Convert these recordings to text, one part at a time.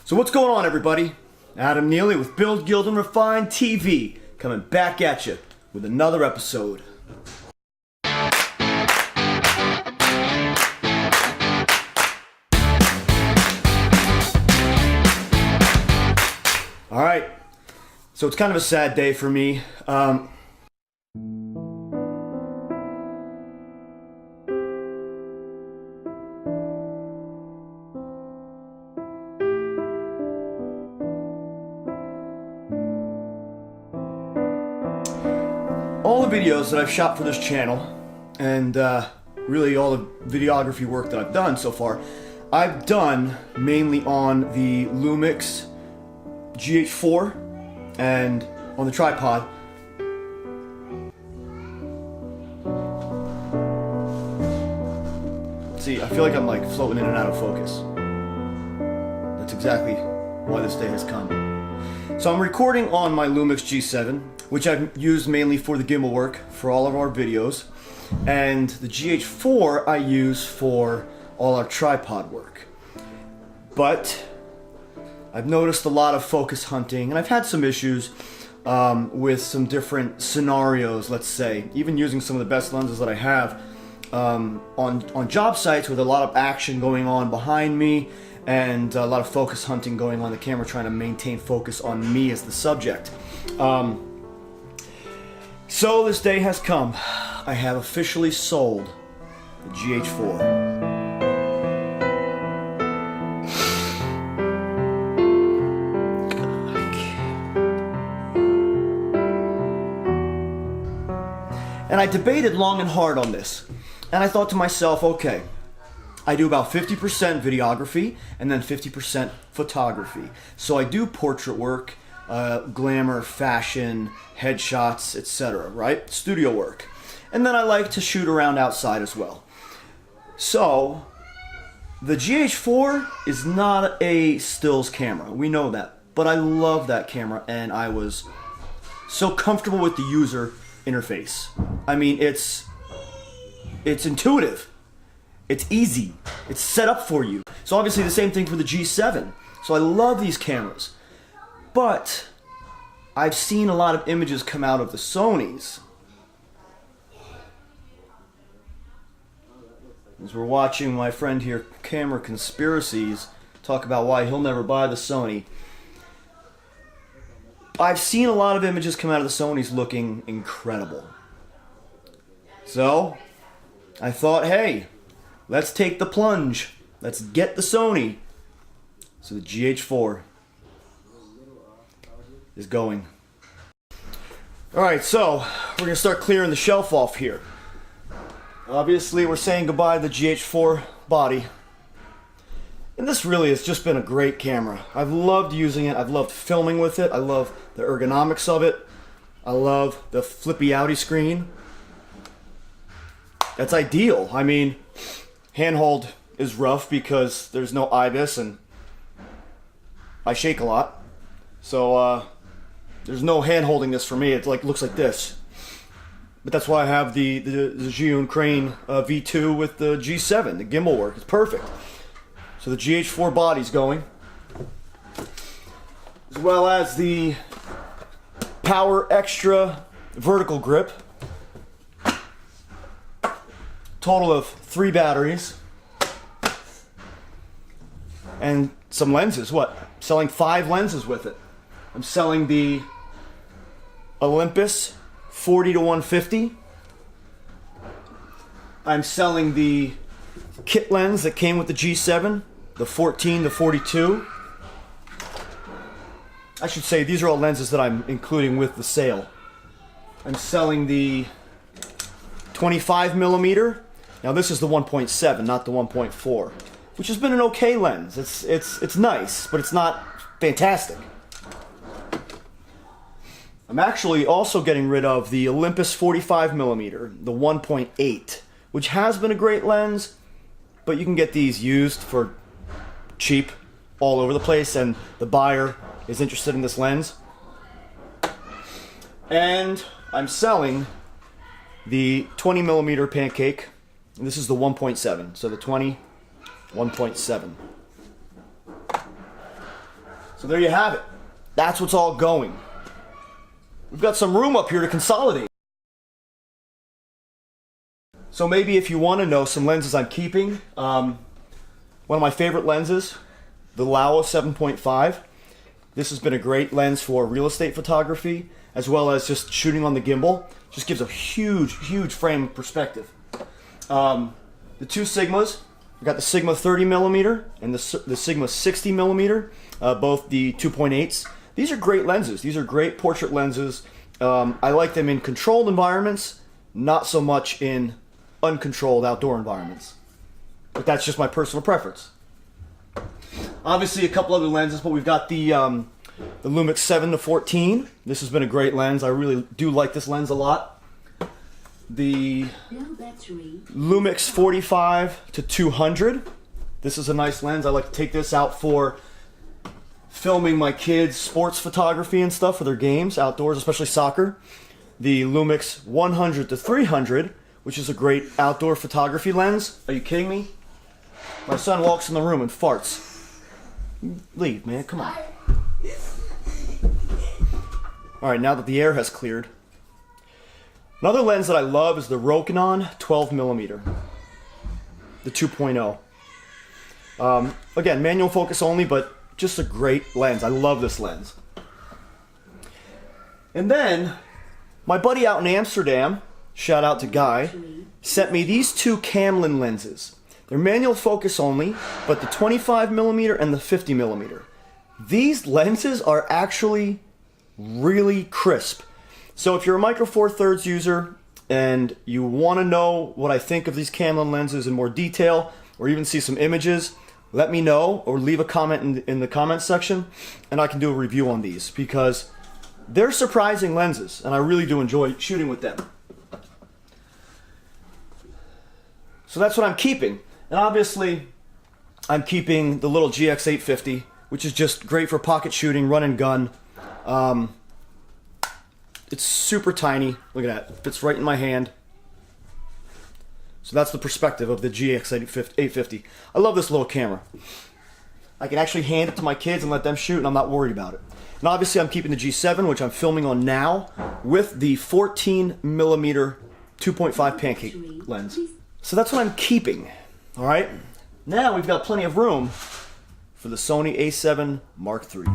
So what's going on, everybody? Adam Neely with Build, Guild, and Refine TV, coming back at you with another episode. Alright, so it's kind of a sad day for me. All the videos that I've shot for this channel, and really all the videography work that I've done so far, I've done mainly on the Lumix GH4 and on the tripod. See, I feel like I'm like floating in and out of focus. That's exactly why this day has come. So I'm recording on my Lumix G7, which I've used mainly for the gimbal work for all of our videos, and the GH4 I use for all our tripod work. But I've noticed a lot of focus hunting, and I've had some issues with some different scenarios, let's say, even using some of the best lenses that I have on job sites with a lot of action going on behind me and a lot of focus hunting going on the camera, trying to maintain focus on me as the subject. So this day has come. I have officially sold the GH4. And I debated long and hard on this. And I thought to myself, okay, I do about 50% videography and then 50% photography. So I do portrait work, glamour, fashion, headshots, etc., right? Studio work. And then I like to shoot around outside as well. So the GH4 is not a stills camera. We know that. But I love that camera, and I was so comfortable with the user interface. I mean, it's intuitive. It's easy. It's set up for you. So obviously the same thing for the G7. So I love these cameras. But I've seen a lot of images come out of the Sonys. As we're watching my friend here, Camera Conspiracies, talk about why he'll never buy the Sony. I've seen a lot of images come out of the Sonys looking incredible. So I thought, hey, let's take the plunge. Let's get the Sony. So the GH4 is going. Alright, so we're going to start clearing the shelf off here. Obviously, we're saying goodbye to the GH4 body. And this really has just been a great camera. I've loved using it. I've loved filming with it. I love the ergonomics of it. I love the flippy outy screen. That's ideal. I mean, handhold is rough because there's no IBIS and I shake a lot. So there's no hand holding this for me. It looks like this. But that's why I have the Zhiyun Crane V2 with the G7. The gimbal work is perfect. So the GH4 body's going, as well as the Power Extra vertical grip. Total of 3 batteries and some lenses. What? I'm selling 5 lenses with it. I'm selling the Olympus 40-150. I'm selling the kit lens that came with the G7, the 14-42. I should say these are all lenses that I'm including with the sale. I'm selling the 25mm. Now this is the 1.7, not the 1.4, which has been an okay lens. It's nice, but it's not fantastic. I'm actually also getting rid of the Olympus 45mm, the 1.8, which has been a great lens, but you can get these used for cheap all over the place, and the buyer is interested in this lens. And I'm selling the 20mm pancake. This is the 1.7, so the 20, 1.7. So there you have it. That's what's all going. We've got some room up here to consolidate. So maybe if you want to know some lenses I'm keeping, one of my favorite lenses, the Laowa 7.5. This has been a great lens for real estate photography, as well as just shooting on the gimbal. Just gives a huge, huge frame perspective. The two Sigmas, we've got the Sigma 30mm and the Sigma 60mm, both the 2.8s. These are great lenses. These are great portrait lenses. I like them in controlled environments, not so much in uncontrolled outdoor environments. But that's just my personal preference. Obviously a couple other lenses, but we've got the Lumix 7-14. This has been a great lens. I really do like this lens a lot. The Lumix 45-200. This is a nice lens. I like to take this out for filming my kids' sports photography and stuff for their games outdoors, especially soccer. The Lumix 100-300, which is a great outdoor photography lens. Are you kidding me? My son walks in the room and farts. Leave, man, come on. Alright, now that the air has cleared. Another lens that I love is the Rokinon 12mm. The 2.0. Again, manual focus only, but just a great lens. I love this lens. And then, my buddy out in Amsterdam, shout out to Guy, sent me these two Camlin lenses. They're manual focus only, but the 25mm and the 50mm. These lenses are actually really crisp. So if you're a Micro Four Thirds user and you want to know what I think of these Camlin lenses in more detail, or even see some images, let me know or leave a comment in the comments section and I can do a review on these, because they're surprising lenses and I really do enjoy shooting with them. So that's what I'm keeping. And obviously, I'm keeping the little GX850, which is just great for pocket shooting, run and gun. It's super tiny. Look at that. It fits right in my hand. So that's the perspective of the GX850. I love this little camera. I can actually hand it to my kids and let them shoot, and I'm not worried about it. And obviously, I'm keeping the G7, which I'm filming on now, with the 14mm 2.5 pancake lens. So that's what I'm keeping. All right, now we've got plenty of room for the Sony A7 Mark III.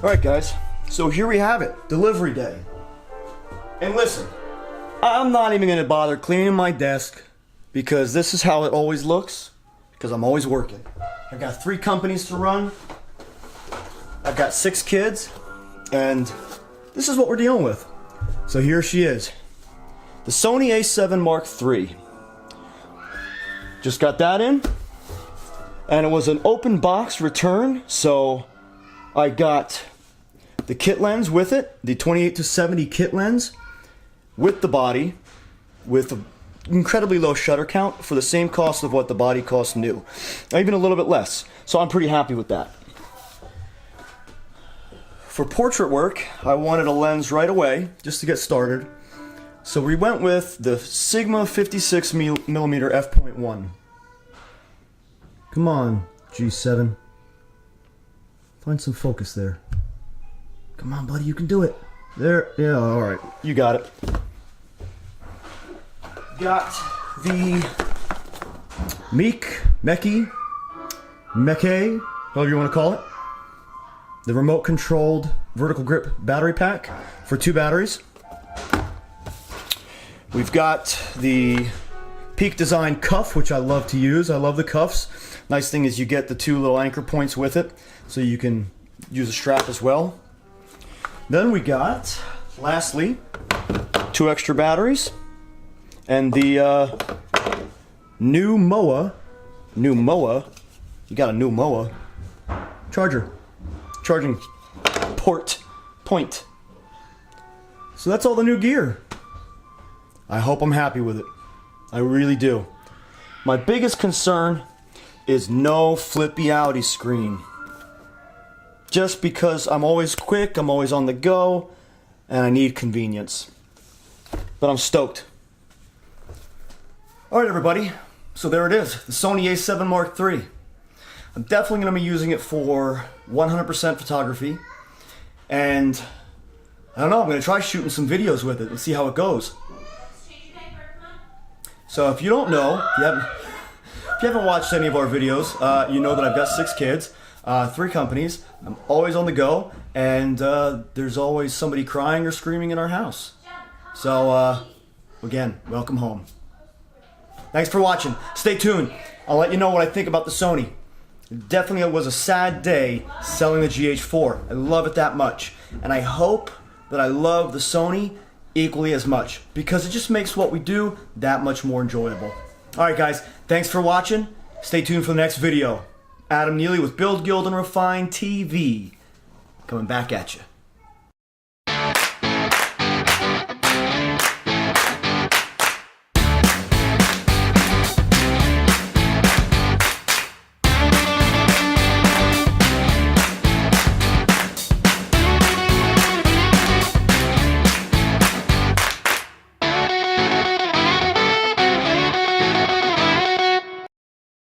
Alright guys, so here we have it, delivery day. And listen, I'm not even going to bother cleaning my desk because this is how it always looks, because I'm always working. I've got 3 companies to run, I've got 6 kids, and this is what we're dealing with. So here she is, the Sony A7 Mark III. Just got that in, and it was an open box return, so I got the kit lens with it, the 28-70 kit lens with the body, with an incredibly low shutter count for the same cost of what the body cost new, even a little bit less. So I'm pretty happy with that. For portrait work, I wanted a lens right away just to get started. So we went with the Sigma 56mm f.1. Come on, G7. Find some focus there. Come on, buddy, you can do it. There, yeah, all right, you got it. Got the Meke, however you want to call it. The remote controlled vertical grip battery pack for 2 batteries. We've got the Peak Design cuff, which I love to use. I love the cuffs. Nice thing is you get the 2 little anchor points with it, so you can use a strap as well. Then we got, lastly, 2 extra batteries and the new MOA. You got a new MOA charging point. So that's all the new gear. I hope I'm happy with it. I really do. My biggest concern is no flippy outy screen. Just because I'm always quick, I'm always on the go, and I need convenience. But I'm stoked. Alright everybody, so there it is, the Sony A7 Mark III. I'm definitely going to be using it for 100% photography, and I don't know, I'm going to try shooting some videos with it and see how it goes. So if you don't know, if you haven't watched any of our videos, you know that I've got 6 kids, 3 companies, I'm always on the go, and there's always somebody crying or screaming in our house. So, again, welcome home. Thanks for watching. Stay tuned. I'll let you know what I think about the Sony. It definitely was a sad day selling the GH4. I love it that much. And I hope that I love the Sony equally as much, because it just makes what we do that much more enjoyable. Alright guys, thanks for watching. Stay tuned for the next video. Adam Neely with Build Guild and Refine TV. Coming back at you.